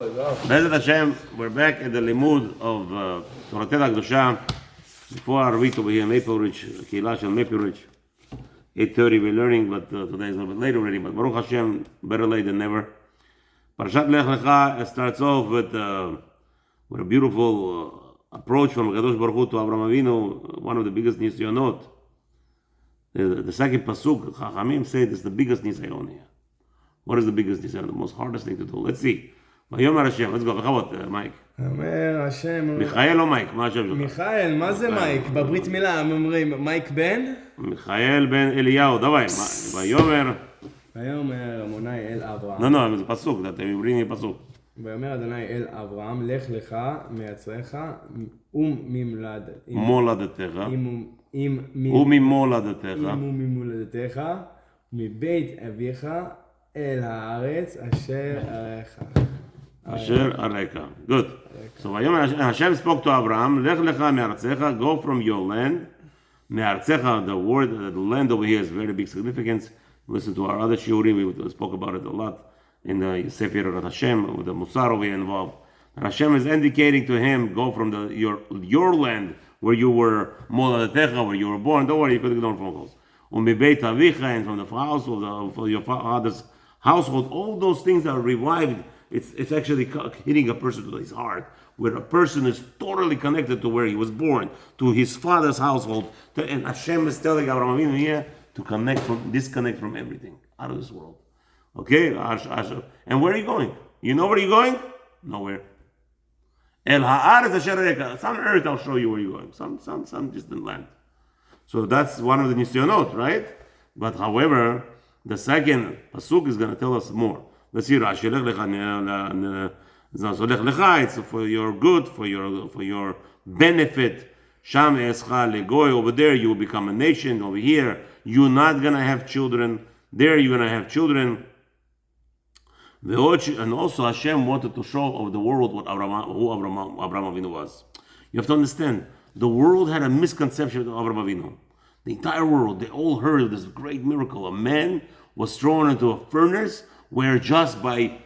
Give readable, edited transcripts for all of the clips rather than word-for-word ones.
Bezat Hashem, we're back at the limud of Torah Kedusha. Before our week over here in Maple Ridge, Keilah Shel Maple Ridge, 8:30 we're learning, but today is a little bit late already. But Baruch Hashem, better late than never. Parshah Lech Lecha starts off with a beautiful approach from Kadosh Baruch Hu to Avraham Avinu, one of the biggest nisyonot. The second pasuk, Chachamim say this is the biggest nisayon here. What is the biggest nisayon? The most hardest thing to do. Let's see. ויאמר השם, let's go, בכבוד, מייק. אומר השם... מיכאל או מייק? מה השם שלך? מיכאל, מה זה מייק? בברית מילה הם אומרים מייק בן? מיכאל בן אליהו, דווי, ויאמר... ויאמר אדוני אל אברהם. לא, זה פסוק, אתם אומרים לי פסוק. ויאמר אדוני אל אברהם, לך לך מארצך וממולדתך. וממולדתך, מבית אביך אל הארץ אשר אראך. Asher Areka. Good. So Hashem spoke to Abraham, Lech Lecha me'artzecha, go from your land. Me'artzecha, the word, the land over here is very big significance. Listen to our other shiurim, we spoke about it a lot in the Sefer of Hashem, with the Musar over here involved. And Hashem is indicating to him, go from your land, where you were, Moladetecha, where you were born. Don't worry, you could ignore phone calls. U'mibeit avicha, and from the household of your father's household. All those things are revived. It's actually hitting a person to his heart, where a person is totally connected to where he was born, to his father's household. And Hashem is telling Abraham Avinu here to disconnect from everything out of this world. Okay? And where are you going? You know where you're going? Nowhere. El ha'aretz asher areka. Some earth, I'll show you where you're going. Some distant land. So that's one of the nisyonot, right? But however, the second pasuk is going to tell us more. Let's see Rashi. So Lech Lecha, it's for your good, for your benefit. Sham escha legoy, over there you will become a nation. Over here you're not gonna have children. There you're gonna have children. And also Hashem wanted to show of the world who Abraham Avinu was. You have to understand, the world had a misconception of Abraham Avinu. The entire world, they all heard of this great miracle. A man was thrown into a furnace where just by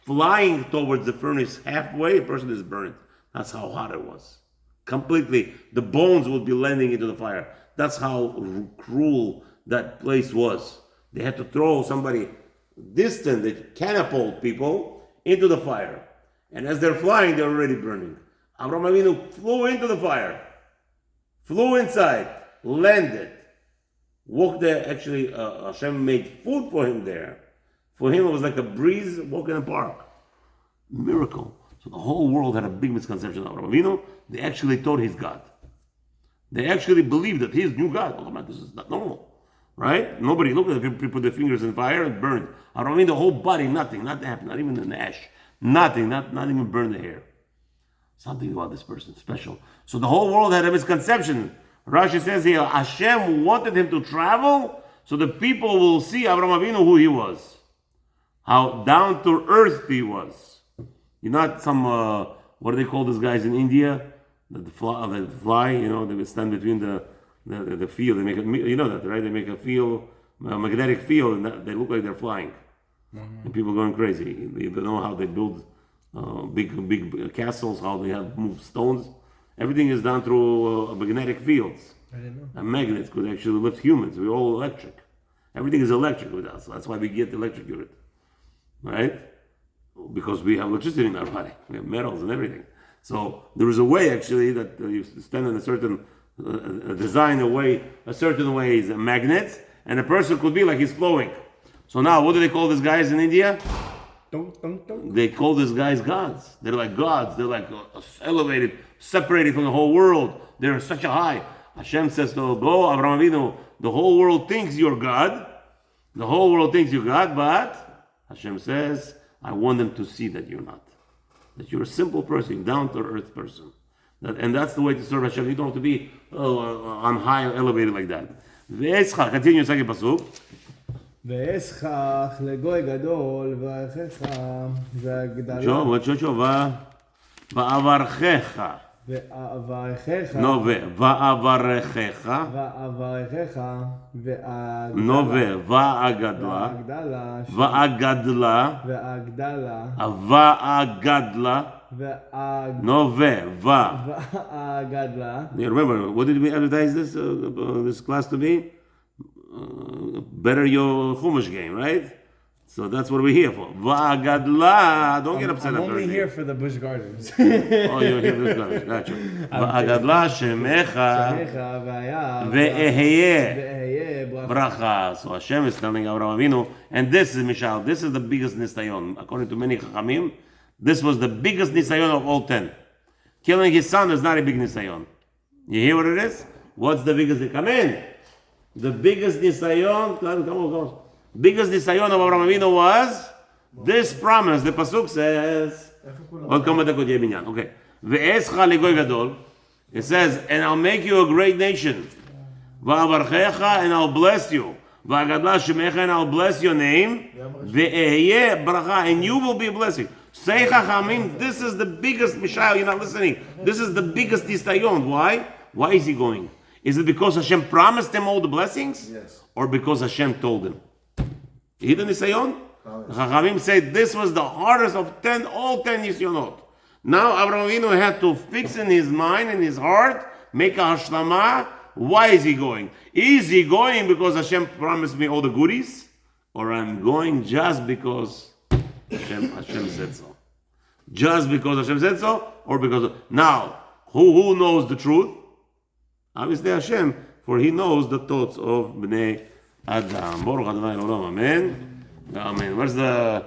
flying towards the furnace halfway, a person is burned. That's how hot it was. Completely. The bones would be landing into the fire. That's how cruel that place was. They had to throw somebody distant, they catapult people into the fire. And as they're flying, they're already burning. Abraham Avinu flew into the fire, flew inside, landed, walked there. Actually, Hashem made food for him there. For him, it was like a breeze walking in the park. Miracle. So the whole world had a big misconception of Abraham Avinu. They actually thought he's God. They actually believed that he's new God. Oh man, this is not normal. Right? Nobody looked at people put their fingers in fire and burned. Abraham Avinu, the whole body, nothing happened, not even an ash. Nothing, not even burned the hair. Something about this person, special. So the whole world had a misconception. Rashi says here, Hashem wanted him to travel so the people will see Abraham Avinu who he was. How down to earth he was. You're not some, what do they call these guys in India? The fly, you know, they would stand between the field. They make you know that, right? They make a magnetic field, and they look like they're flying. Mm-hmm. And people going crazy. They don't know how they build big castles, how they have moved stones. Everything is done through magnetic fields. I didn't know. And magnets could actually lift humans. We're all electric. Everything is electric with us. That's why we get electrocuted. Right? Because we have electricity in our body. We have metals and everything. So there is a way actually that you stand in a certain design a certain way is a magnet, and a person could be like he's flowing. So now what do they call these guys in India? They call these guys gods. They're like gods. They're like elevated, separated from the whole world. They're such a high. Hashem says to go, Abraham Avinu, the whole world thinks you're God. The whole world thinks you're God, but Hashem says, I want them to see that you're not. That you're a simple person, down-to-earth person. And that's the way to serve Hashem. You don't have to be on high, elevated like that. Ve'eschach, continue second pasuk. ואשכח לגוי גדול וערכך והגדלה. ועברכך. ואברכך. No, ואברכך. ואברכך. No, ואגדלה. ואגדלה. ואגדלה. ואגדלה. No, ואגדלה. Remember, what did we advertise this class to be? Better your Chumash game, right? So that's what we're here for. Va'agadla. Don't get upset. I'm after only everything. here for the Bush Gardens. Oh, you're here for this class. Gotcha. Va'agadla shemecha שמך והיה. ve'eheye ואהיה ברכה. bracha. So Hashem is telling Avraham Avinu, and this is Mishal. This is the biggest nisayon. According to many Chachamim, this was the biggest nisayon of all 10. Killing his son is not a big nisayon. You hear what it is? What's the biggest? Come in. The biggest nisayon. Come on. Biggest nisayon of Avraham Avinu was this promise. The pasuk says, okay. Ve'escha legoy gadol. It says, and I'll make you a great nation. Va'avarchecha, and I'll bless you. Va'agadla shemecha, and I'll bless your name. Ve'ehye bracha, and you will be a blessing. Say Chachamim, this is the biggest, Mishael, you're not listening. This is the biggest nisayon. Why? Why is he going? Is it because Hashem promised him all the blessings? Yes. Or because Hashem told him? He the nisayon? Chachamim said this was the hardest of all 10 nisyonot. Now Avraham Avinu had to fix in his mind and his heart, make a hashlama. Why is he going? Is he going because Hashem promised me all the goodies? Or I'm going just because Hashem said so? Just because Hashem said so? Or because... Now, who knows the truth? Obviously Hashem, for He knows the thoughts of Bnei Adam. Baruch Adonai Olam. Amen. Amen. Where's the...